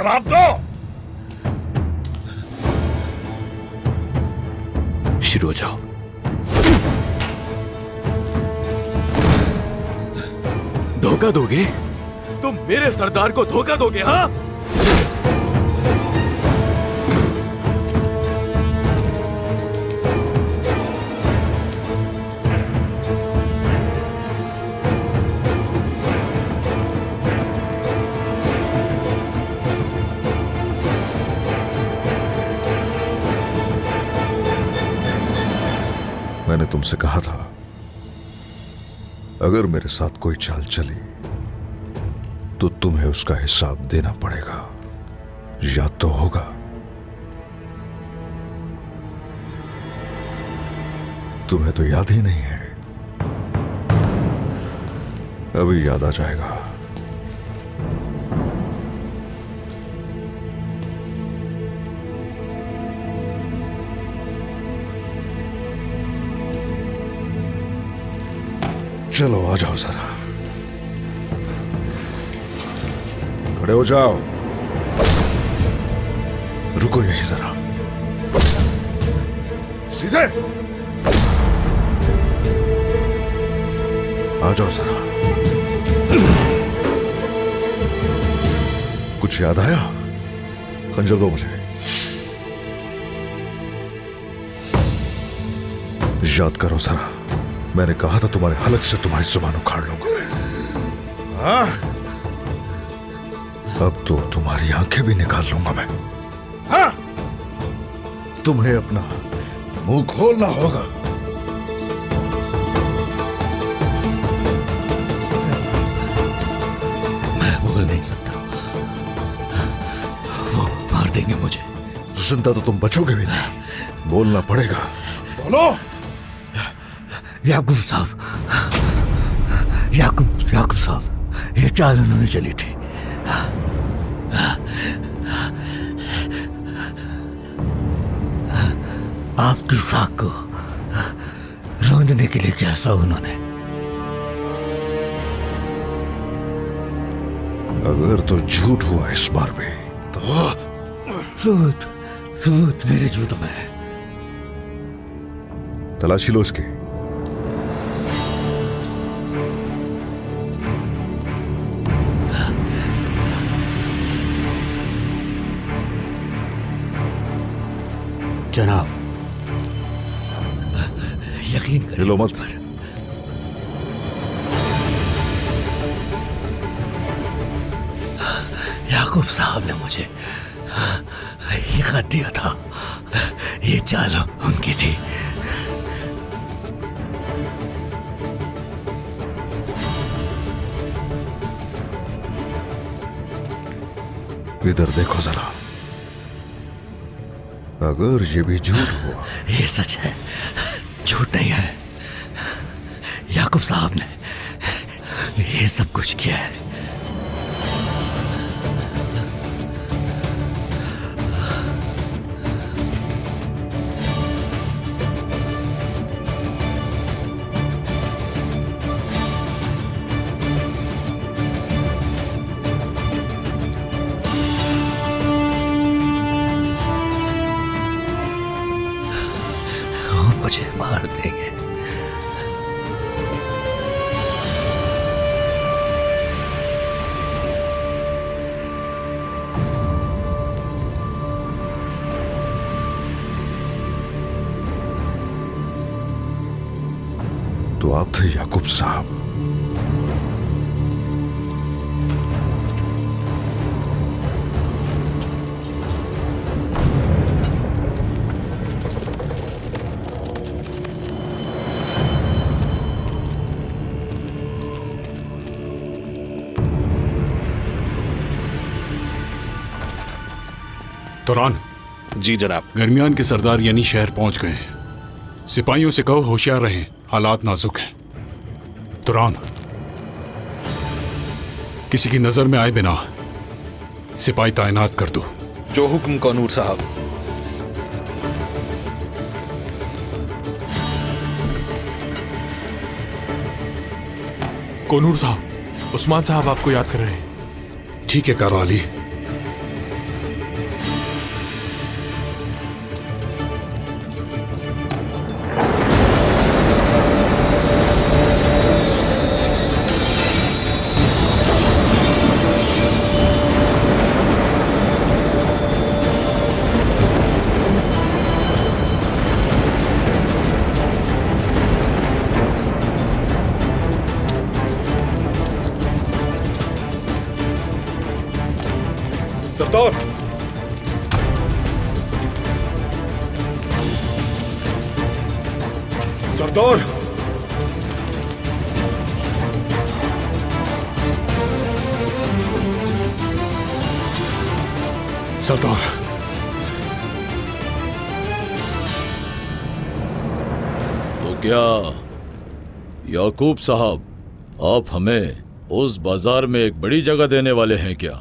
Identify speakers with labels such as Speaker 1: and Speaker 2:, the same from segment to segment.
Speaker 1: जवाब दो।
Speaker 2: शुरू हो जाओ। धोखा दोगे? तुम मेरे सरदार को धोखा दोगे? हाँ,
Speaker 3: मैंने तुमसे कहा था अगर मेरे साथ कोई चाल चली तो तुम्हें उसका हिसाब देना पड़ेगा। याद तो होगा? तुम्हें तो याद ही नहीं है। अभी याद आ जाएगा। चलो आ जाओ जरा, खड़े हो जाओ। रुको यहीं जरा, सीधे आ जाओ जरा। कुछ याद आया? खंजर दो मुझे। याद करो जरा, मैंने कहा था तुम्हारे हलक से तुम्हारी जुबान उखाड़ लूंगा मैं। हाँ? अब तो तुम्हारी आंखें भी निकाल लूंगा मैं। हाँ? तुम्हें अपना मुंह खोलना होगा।
Speaker 4: मैं बोल नहीं सकता, वो मार देंगे मुझे।
Speaker 3: जिंदा तो तुम बचोगे भी नहीं, बोलना पड़ेगा। बोलो।
Speaker 4: याकूब साहब, याकूब साहब, ये चाल उन्होंने चली थी। आपकी साख को रौंदने के लिए कैसा उन्होंने।
Speaker 3: अगर तो झूठ हुआ इस बार भी तो
Speaker 4: सबूत मेरे झूठ में है।
Speaker 3: तलाशी लो इसकी।
Speaker 4: जनाब, यकीन करें
Speaker 3: हिलो मत।
Speaker 4: याकूब साहब ने मुझे ये खत दिया था। ये चाल उनकी थी।
Speaker 3: इधर देखो जरा, अगर ये भी झूठ हुआ।
Speaker 4: ये सच है, झूठ नहीं है। याकूब साहब ने ये सब कुछ किया है। मुझे मार देंगे।
Speaker 3: तो आप थे याकूब साहब।
Speaker 5: तुरान।
Speaker 2: जी जनाब।
Speaker 5: गर्मियान के सरदार यानी शहर पहुंच गए हैं। सिपाहियों से कहो होशियार रहें, हालात नाजुक हैं। तुरान, किसी की नजर में आए बिना सिपाही तैनात कर दो।
Speaker 2: जो हुक्म कौनूर साहब।
Speaker 1: कौनूर साहब, उस्मान साहब आपको याद कर रहे हैं।
Speaker 5: ठीक है कराली।
Speaker 3: सरदार, सरदार,
Speaker 5: सरदार,
Speaker 1: तो क्या याकूब साहब, आप हमें उस बाजार में एक बड़ी जगह देने वाले हैं क्या?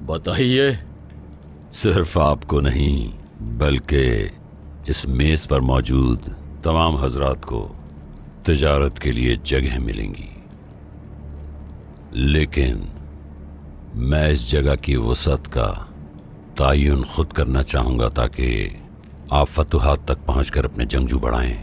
Speaker 1: बताइए।
Speaker 6: सिर्फ आपको नहीं बल्कि इस मेज पर मौजूद तमाम हजरात को तिजारत के लिए जगह मिलेंगी, लेकिन मैं इस जगह की वसअत का तयन खुद करना चाहूंगा ताकि आप फतुहात तक पहुंचकर अपने जंगजू बढ़ाएं।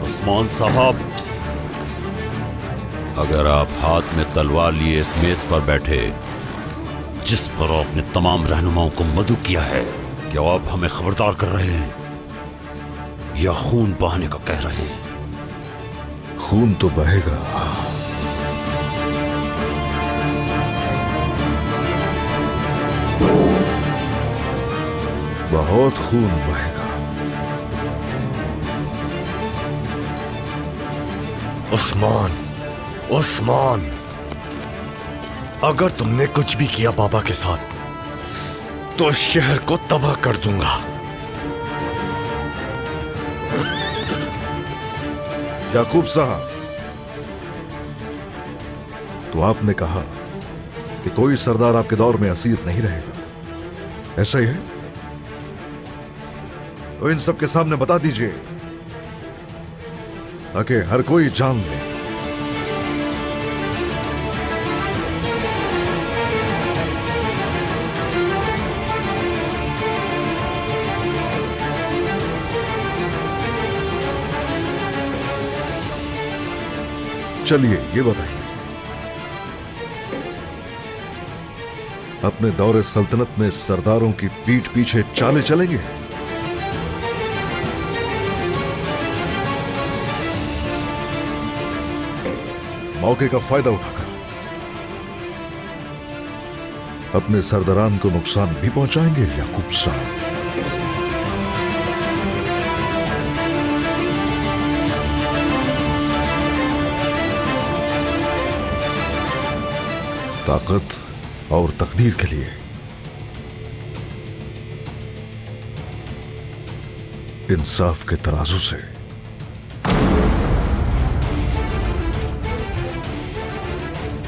Speaker 6: उस्मान साहब, अगर आप हाथ में तलवार लिए इस मेज पर बैठे जिस पर आपने तमाम रहनुमाओं को मदऊ किया है, क्या आप हमें खबरदार कर रहे हैं या खून बहाने का कह रहे हैं?
Speaker 3: खून तो बहेगा। बहुत खून बहेगा।
Speaker 4: उस्मान, उस्मान, अगर तुमने कुछ भी किया बाबा के साथ तो इस शहर को तबाह कर दूंगा।
Speaker 3: याकूब साहब, तो आपने कहा कि कोई सरदार आपके दौर में असीर नहीं रहेगा, ऐसा ही है? तो इन सब के सामने बता दीजिए ताकि हर कोई जान ले। चलिए ये बताइए, अपने दौरे सल्तनत में सरदारों की पीठ पीछे चाले चलेंगे? मौके का फायदा उठाकर अपने सरदारान को नुकसान भी पहुंचाएंगे याकूब साहब? ताकत और तकदीर के लिए इंसाफ के तराजू से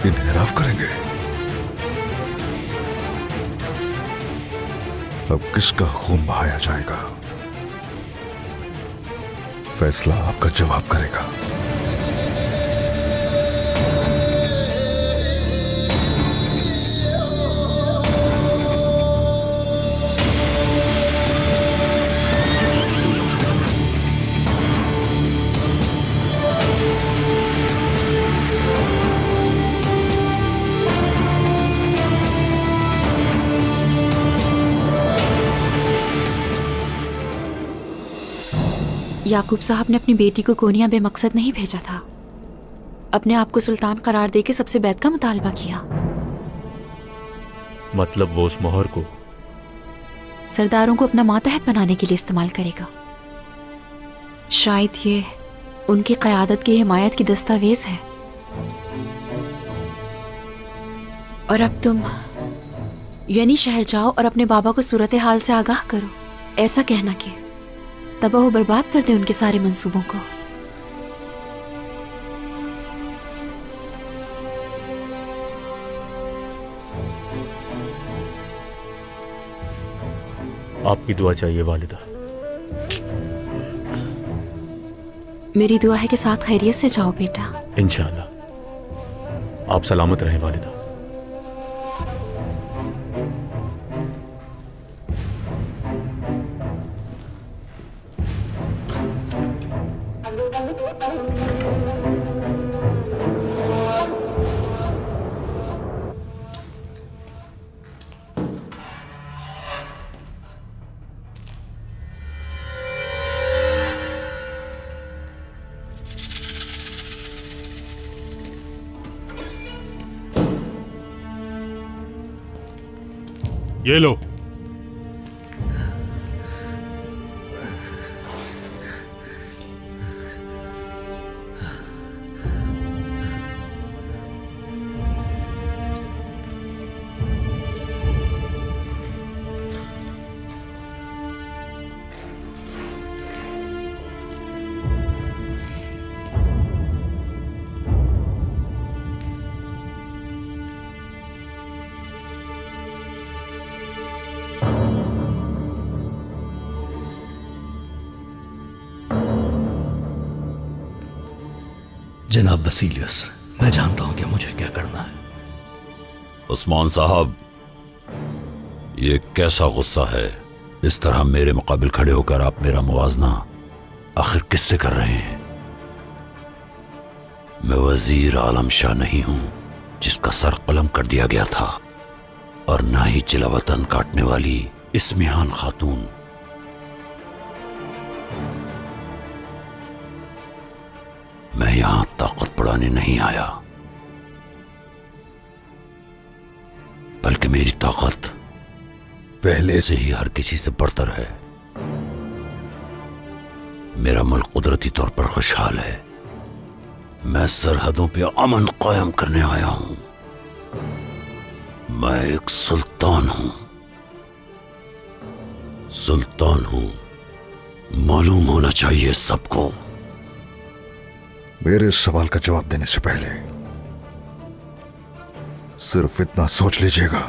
Speaker 3: इनहराफ करेंगे। अब किसका खून बहाया जाएगा, फैसला आपका जवाब करेगा।
Speaker 7: याकूब साहब ने अपनी बेटी को कोनिया बेमकसद नहीं भेजा था। अपने आप को सुल्तान करार देके सबसे बैत का मुतालबा किया।
Speaker 2: मतलब वो उस मोहर को
Speaker 7: सरदारों को अपना मातहत बनाने के लिए इस्तेमाल करेगा। शायद ये उनकी क़यादत की हिमायत की दस्तावेज है। और अब तुम यानी शहर जाओ और अपने बाबा को सूरत हाल से आगाह करो, ऐसा कहना कि तबाह बर्बाद कर दे उनके सारे मंसूबों को।
Speaker 2: आपकी दुआ चाहिए वालिदा।
Speaker 7: मेरी दुआ है कि साथ खैरियत से जाओ बेटा।
Speaker 2: इंशाअल्लाह। आप सलामत रहें वालिदा।
Speaker 5: ये लो।
Speaker 4: जनाब वसीलियस, मैं जानता हूं कि मुझे क्या करना है।
Speaker 6: उस्मान साहब, ये कैसा गुस्सा है? इस तरह मेरे मुकाबिल खड़े होकर आप मेरा मुवाजना आखिर किससे कर रहे हैं? मैं वजीर आलम शाह नहीं हूं जिसका सर कलम कर दिया गया था, और ना ही चिलावतन काटने वाली इस्मिहान खातून। मैं यहां ताकत बढ़ाने नहीं आया, बल्कि मेरी ताकत पहले से ही हर किसी से बढ़तर है। मेरा मुल्क कुदरती तौर पर खुशहाल है। मैं सरहदों पे अमन कायम करने आया हूं। मैं एक सुल्तान हूं। सुल्तान हूं, मालूम होना चाहिए सबको।
Speaker 3: मेरे सवाल का जवाब देने से पहले सिर्फ इतना सोच लीजिएगा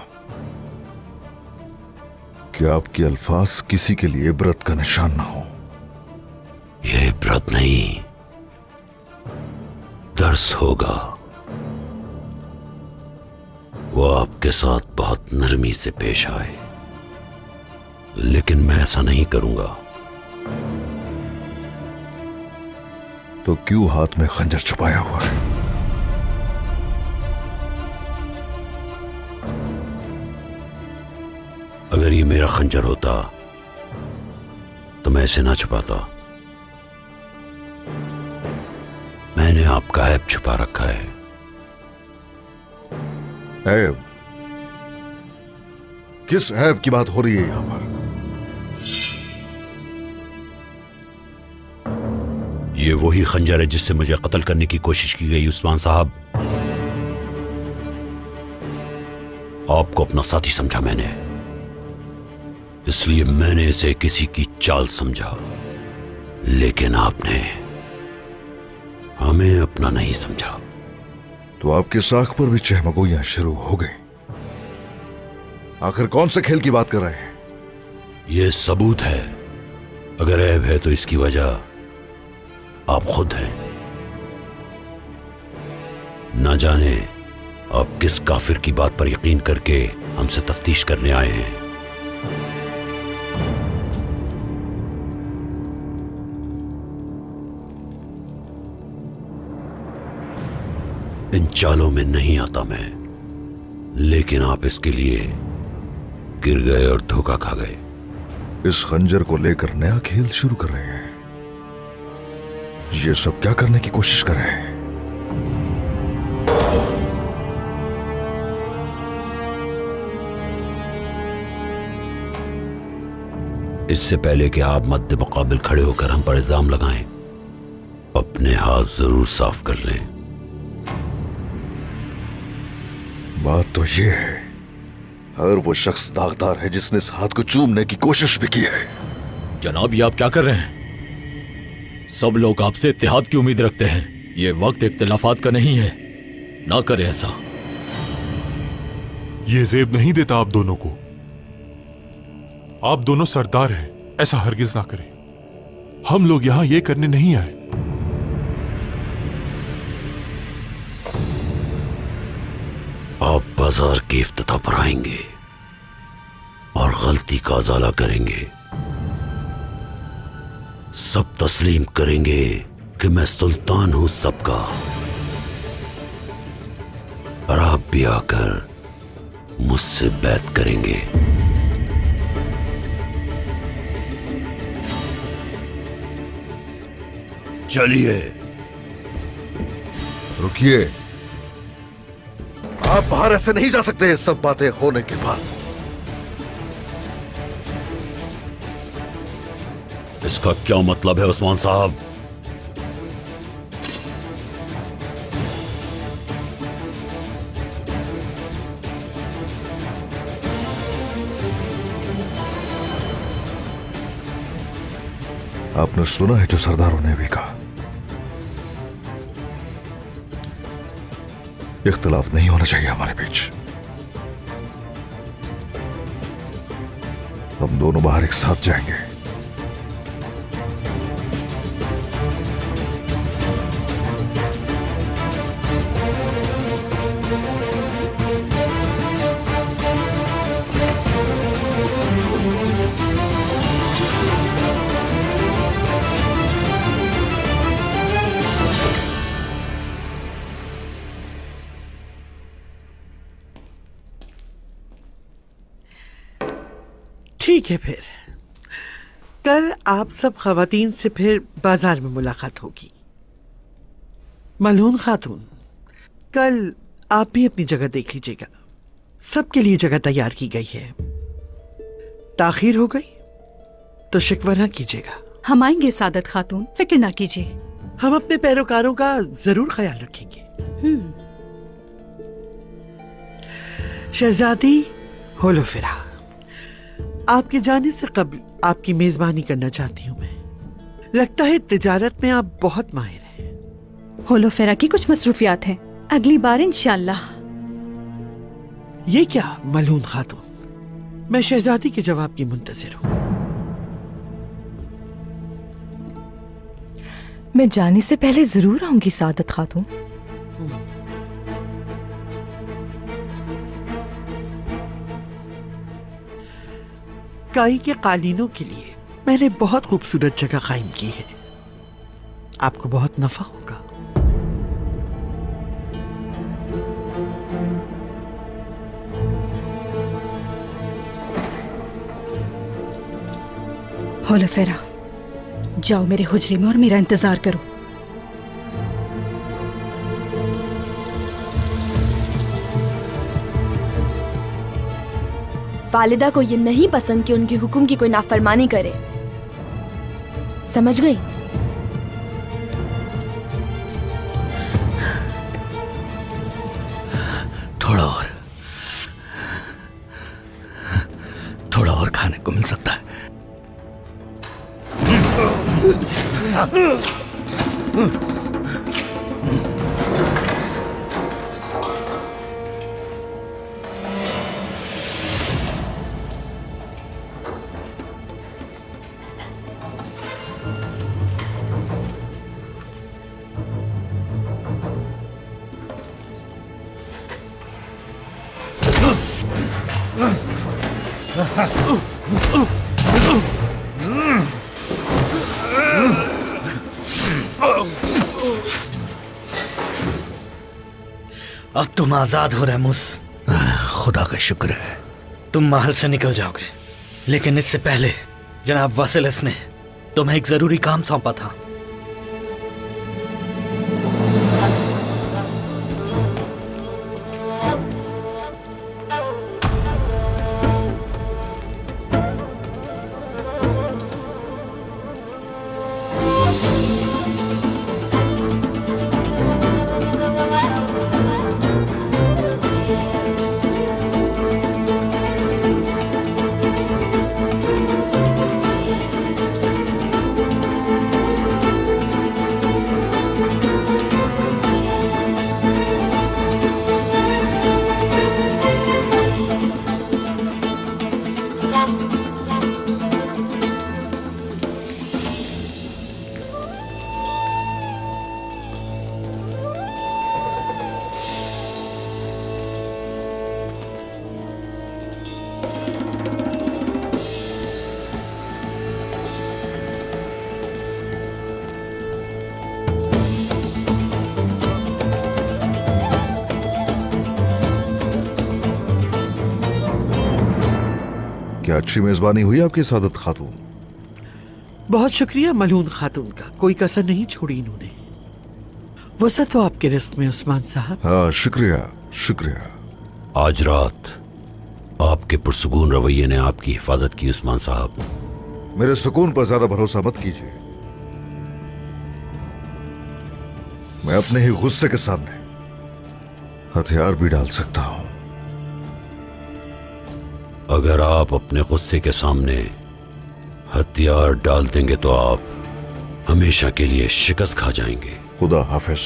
Speaker 3: कि आपके अल्फाज किसी के लिए इबरत का निशान ना हो।
Speaker 6: यह इबरत नहीं, दर्स होगा। वो आपके साथ बहुत नरमी से पेश आए, लेकिन मैं ऐसा नहीं करूंगा।
Speaker 3: तो क्यों हाथ में खंजर छुपाया हुआ है?
Speaker 6: अगर ये मेरा खंजर होता तो मैं इसे ना छुपाता। मैंने आपका ऐब छुपा रखा है।
Speaker 3: ऐब? किस ऐब की बात हो रही है यहां पर?
Speaker 6: ये वही खंजर है जिससे मुझे कत्ल करने की कोशिश की गई। उस्मान साहब, आपको अपना साथी समझा मैंने, इसलिए मैंने इसे किसी की चाल समझा, लेकिन आपने हमें अपना नहीं समझा।
Speaker 3: तो आपकी साख पर भी चहमगोइयां शुरू हो गई। आखिर कौन से खेल की बात कर रहे हैं?
Speaker 6: यह सबूत है। अगर ऐब है तो इसकी वजह आप खुद हैं। ना जाने आप किस काफिर की बात पर यकीन करके हमसे तफ्तीश करने आए हैं। इन चालों में नहीं आता मैं, लेकिन आप इसके लिए गिर गए और धोखा खा गए।
Speaker 3: इस खंजर को लेकर नया खेल शुरू कर रहे हैं। ये सब क्या करने की कोशिश कर रहे हैं?
Speaker 6: इससे पहले कि आप मद्दे मुकाबिल खड़े होकर हम पर इल्जाम लगाएं, अपने हाथ जरूर साफ कर लें।
Speaker 3: बात तो ये है, हर वो शख्स दागदार है जिसने इस हाथ को चूमने की कोशिश भी की है।
Speaker 1: जनाब, ये आप क्या कर रहे हैं? सब लोग आपसे इत्तेहाद की उम्मीद रखते हैं। ये वक्त इख्तिलाफात का नहीं है, ना करें ऐसा।
Speaker 5: ये जेब नहीं देता आप दोनों को। आप दोनों सरदार हैं, ऐसा हरगिज ना करें। हम लोग यहां ये करने नहीं आए।
Speaker 6: बाजार के इफ्तिताह पर आएंगे और गलती का अजाला करेंगे। सब तस्लीम करेंगे कि मैं सुल्तान हूं सबका, और आप भी आकर मुझसे बैत करेंगे। चलिए।
Speaker 3: रुकिए, आप बाहर ऐसे नहीं जा सकते। सब बातें होने के बाद
Speaker 6: इसका क्या मतलब है उस्मान साहब?
Speaker 3: आपने सुना है जो सरदारों ने भी कहा, इख्तिलाफ नहीं होना चाहिए हमारे बीच। हम दोनों बाहर एक साथ जाएंगे।
Speaker 8: ठीक है, फिर कल आप सब खवातीन से फिर बाजार में मुलाकात होगी। मलून खातून, कल आप भी अपनी जगह देख लीजिएगा। सबके लिए जगह तैयार की गई है। ताखीर हो गई तो शिकवा ना कीजिएगा।
Speaker 9: हम आएंगे सादत खातून, फिक्र ना कीजिए।
Speaker 8: हम अपने पैरोकारों का जरूर ख्याल रखेंगे। शहजादी होलोफिरा, आपके जाने से कबल आपकी मेजबानी करना चाहती हूँ मैं। लगता है तिजारत में आप बहुत माहिर हैं।
Speaker 9: होलोफेरा की कुछ मसरूफियात हैं, अगली बार इंशाल्लाह।
Speaker 8: ये क्या मलून खातून, मैं शहजादी के जवाब की मुंतजिर हूँ।
Speaker 10: मैं जाने से पहले जरूर आऊंगी सादत खातून।
Speaker 8: काई के कालीनों के लिए मैंने बहुत खूबसूरत जगह कायम की है। आपको बहुत नफा होगा।
Speaker 9: होलोफेरा, जाओ मेरे हुजरे में और मेरा इंतजार करो।
Speaker 11: वालिदा को ये नहीं पसंद कि उनके हुक्म की कोई नाफरमानी करे, समझ गई?
Speaker 4: थोड़ा और खाने को मिल सकता है। अब तुम आजाद हो रैमुस। खुदा का शुक्र है। तुम महल से निकल जाओगे, लेकिन इससे पहले जनाब वासिलस ने तुम्हें एक जरूरी काम सौंपा था।
Speaker 3: अच्छी मेजबानी हुई आपकी सादत खातून।
Speaker 8: बहुत शुक्रिया मलून खातून का, कोई कसर नहीं छोड़ी इन्होंने। वसा तो आपके रिस्क में उस्मान साहब।
Speaker 3: हाँ शुक्रिया शुक्रिया।
Speaker 6: आज रात आपके पुरसुकून रवैये ने आपकी हिफाजत की उस्मान साहब।
Speaker 3: मेरे सुकून पर ज्यादा भरोसा मत कीजिए। मैं अपने ही गुस्से के सामने हथियार भी डाल सकता हूं।
Speaker 6: अगर आप अपने गुस्से के सामने हथियार डाल देंगे तो आप हमेशा के लिए शिकस्त खा जाएंगे।
Speaker 3: खुदा हाफिज।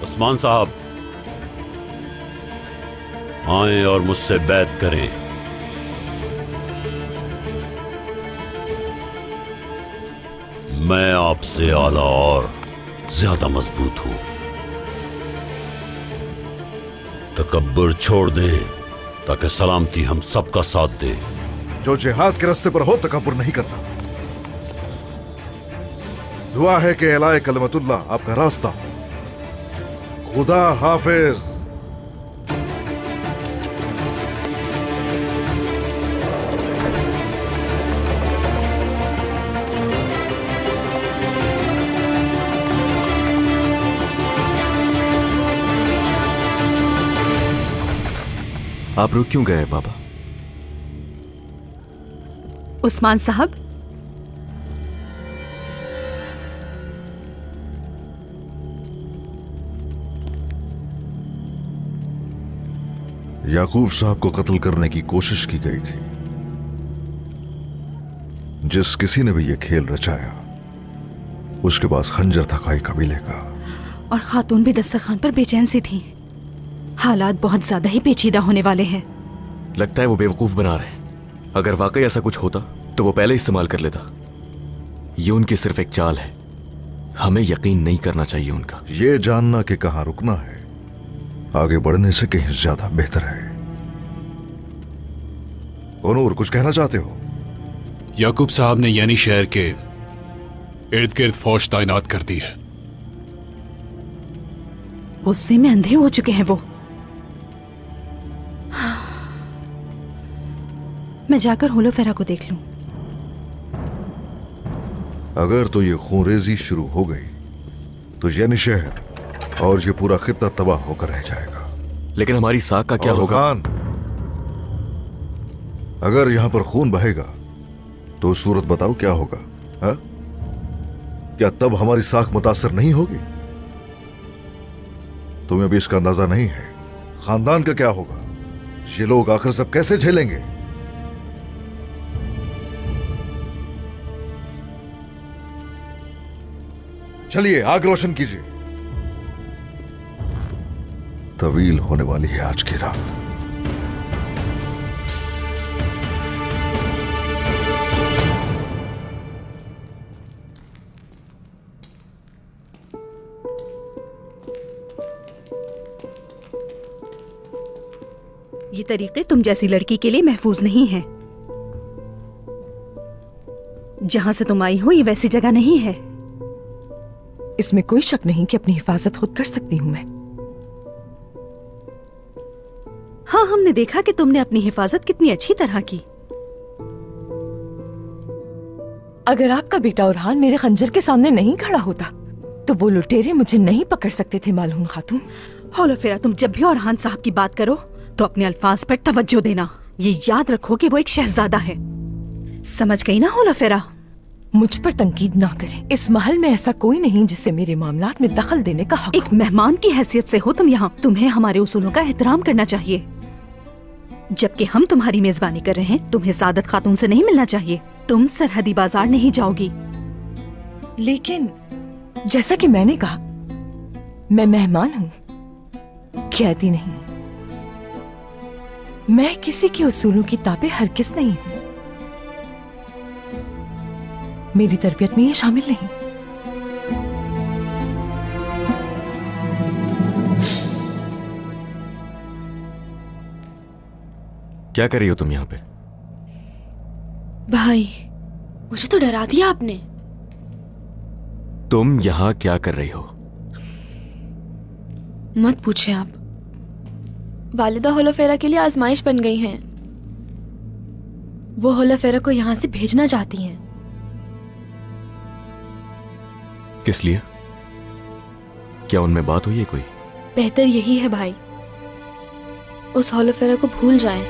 Speaker 6: उस्मान साहब आए और मुझसे बैत करें। मैं आपसे आला और ज्यादा मजबूत हूं। तकब्बुर छोड़ दें ताकि सलामती हम सबका साथ दे।
Speaker 3: जो जिहाद के रास्ते पर हो तकब्बुर नहीं करता। दुआ है कि एलाए कलमतुल्लाह आपका रास्ता हो। खुदा हाफिज।
Speaker 2: आप रुक क्यों गए बाबा?
Speaker 9: उस्मान साहब,
Speaker 3: याकूब साहब को कत्ल करने की कोशिश की गई थी। जिस किसी ने भी यह खेल रचाया उसके पास खंजर था कई कबीले का।
Speaker 9: और खातून भी दस्तरखान पर बेचैन सी थी। हालात बहुत ज्यादा ही पेचीदा होने वाले हैं।
Speaker 2: लगता है वो बेवकूफ बना रहे हैं। अगर वाकई ऐसा कुछ होता तो वो पहले इस्तेमाल कर लेता। ये उनकी सिर्फ एक चाल है। हमें यकीन नहीं करना चाहिए उनका।
Speaker 3: ये जानना कि कहां रुकना है आगे बढ़ने से कहीं ज्यादा बेहतर है। और कुछ कहना चाहते हो?
Speaker 5: याकूब साहब ने यानी शहर के इर्द गिर्द फौज तैनात कर दी है।
Speaker 9: गुस्से में अंधे हो चुके हैं वो। मैं जाकर होलोफेरा को देख लूं।
Speaker 3: अगर तो ये खूनरेजी शुरू हो गई तो यानी शहर और ये पूरा खित्ता तबाह होकर रह जाएगा।
Speaker 2: लेकिन हमारी साख का क्या होगा?
Speaker 3: खान, अगर यहां पर खून बहेगा तो सूरत बताओ क्या होगा? हा? क्या तब हमारी साख मुतासर नहीं होगी? तुम्हें अभी इसका अंदाजा नहीं है। खानदान का क्या होगा? ये लोग आखिर सब कैसे झेलेंगे? चलिए आग रोशन कीजिए। तवील होने वाली है आज की रात।
Speaker 9: ये तरीके तुम जैसी लड़की के लिए महफूज नहीं हैं। जहां से तुम आई हो ये वैसी जगह नहीं है।
Speaker 10: इसमें कोई शक नहीं कि अपनी हिफाजत खुद कर सकती हूं मैं।
Speaker 9: हाँ, हमने देखा कि तुमने अपनी हिफाजत कितनी अच्छी तरह की।
Speaker 10: अगर आपका बेटा उरहान मेरे खंजर के सामने नहीं खड़ा होता तो वो लुटेरे मुझे नहीं पकड़ सकते थे मालूम खातून।
Speaker 9: होलोफेरा, तुम जब भी उरहान साहब की बात करो तो अपने अल्फाज पर तवज्जो देना। ये याद रखो कि वो एक शहजादा है। समझ गई ना होलोफेरा?
Speaker 10: मुझ पर तंकीद ना करें। इस महल में ऐसा कोई नहीं जिसे मेरे मामलात में दखल देने का हक।
Speaker 9: एक मेहमान की हैसियत से हो तुम यहाँ। तुम्हें हमारे उसूलों का एहतराम करना चाहिए। जबकि हम तुम्हारी मेजबानी कर रहे हैं, तुम्हें सादत खातून से नहीं मिलना चाहिए। तुम सरहदी बाजार नहीं जाओगी।
Speaker 10: लेकिन जैसा कि मैंने कहा, मैं मेहमान हूँ, कैदी नहीं। मैं किसी के उसूलों की ताबे हरगिज़ नहीं हूँ। मेरी तरबियत में ये शामिल नहीं।
Speaker 2: क्या कर रही हो तुम यहाँ पे?
Speaker 11: भाई, मुझे तो डरा दिया आपने।
Speaker 2: तुम यहाँ क्या कर रही हो?
Speaker 11: मत पूछे आप। वालिदा होलोफेरा के लिए आजमाइश बन गई हैं। वो होलोफेरा को यहाँ से भेजना चाहती हैं।
Speaker 2: किस लिए? क्या उनमें बात हुई है कोई?
Speaker 11: बेहतर यही है भाई, उस होलोफेरा को भूल जाएं।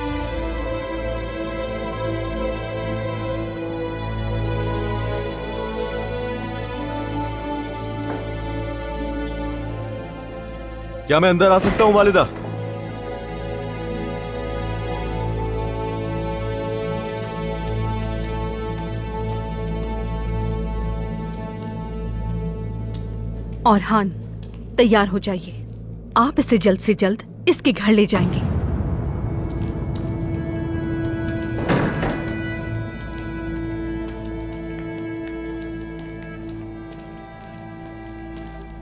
Speaker 2: क्या मैं अंदर आ सकता हूँ वालिदा?
Speaker 9: और हान, तैयार हो जाइए। आप इसे जल्द से जल्द इसके घर ले जाएंगे।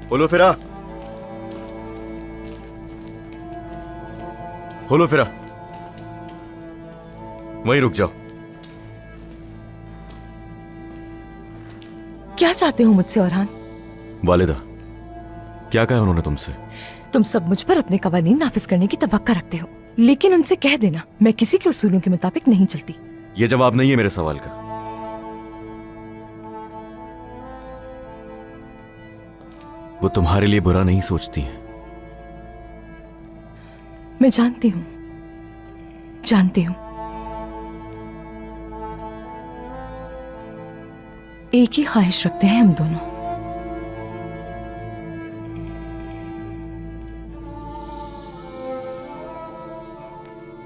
Speaker 2: होलोफेरा, होलोफेरा, वहीं रुक जाओ।
Speaker 10: क्या चाहते हो मुझसे औरहान?
Speaker 2: वालिदा, क्या कहा उन्होंने तुमसे?
Speaker 10: तुम सब मुझ पर अपने कवानीन नाफिज करने की तवक्का रखते हो, लेकिन उनसे कह देना मैं किसी के उसूलों के मुताबिक नहीं चलती।
Speaker 2: यह जवाब नहीं है मेरे सवाल का। वो तुम्हारे लिए बुरा नहीं सोचती हैं।
Speaker 10: मैं जानती हूं, जानती हूं। एक ही ख्वाहिश रखते हैं हम दोनों।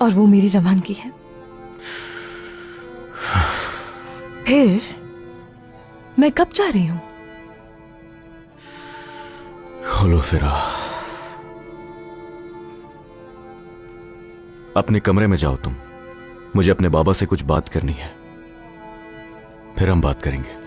Speaker 10: और वो मेरी रवानगी है। फिर मैं कब जा रही हूं?
Speaker 2: होलोफेरा, अपने कमरे में जाओ तुम। मुझे अपने बाबा से कुछ बात करनी है, फिर हम बात करेंगे।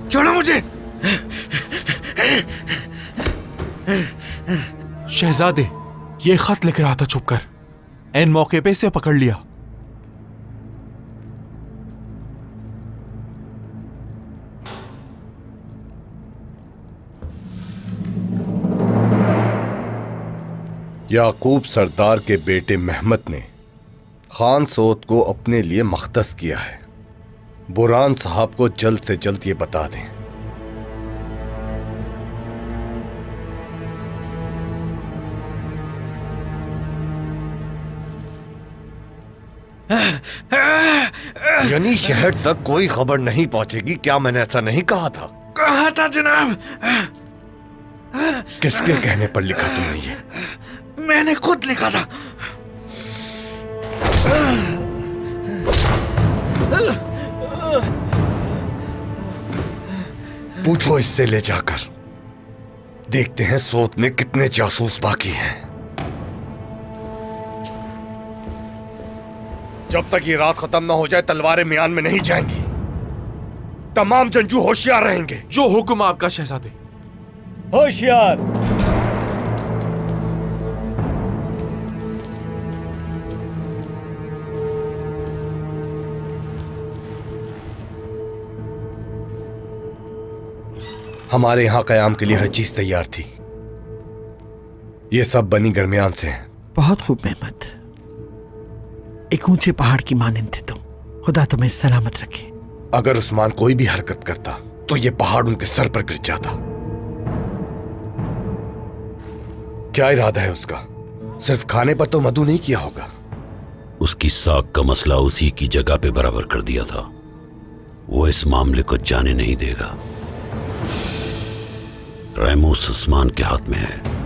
Speaker 4: छोड़ो मुझे।
Speaker 12: शहजादे, ये खत लिख रहा था छुप कर, एन मौके पे इसे पकड़ लिया।
Speaker 13: याकूब सरदार के बेटे महमद ने खान सोत को अपने लिए मख्तस किया है। बुरान साहब को जल्द से जल्द ये बता दें।
Speaker 14: यानी शहर तक कोई खबर नहीं पहुंचेगी? क्या मैंने ऐसा नहीं कहा था?
Speaker 4: कहा था जनाब।
Speaker 14: किसके कहने पर लिखा तुमने ये?
Speaker 4: मैंने खुद लिखा था।
Speaker 14: पूछो इससे ले जाकर। देखते हैं सोत में कितने जासूस बाकी हैं। जब तक ये रात खत्म ना हो जाए तलवारें म्यान में नहीं जाएंगी। तमाम जंजू होशियार रहेंगे।
Speaker 12: जो हुक्म आपका शहजादे।
Speaker 14: होशियार। हमारे यहां कयाम के लिए हर चीज तैयार थी। ये सब बनी गरमियान से हैं।
Speaker 8: बहुत खूब मेहमद। एक ऊंचे पहाड़ की मानिंद थे तुम। खुदा तुम्हें सलामत रखे।
Speaker 14: अगर उस्मान कोई भी हरकत करता तो ये पहाड़ उनके सर पर गिर जाता। क्या इरादा है उसका? सिर्फ खाने पर तो मदू नहीं किया होगा।
Speaker 6: उसकी साख का मसला उसी की जगह पे बराबर कर दिया था। वो इस मामले को जाने नहीं देगा। रैमूस उस्मान के हाथ में है।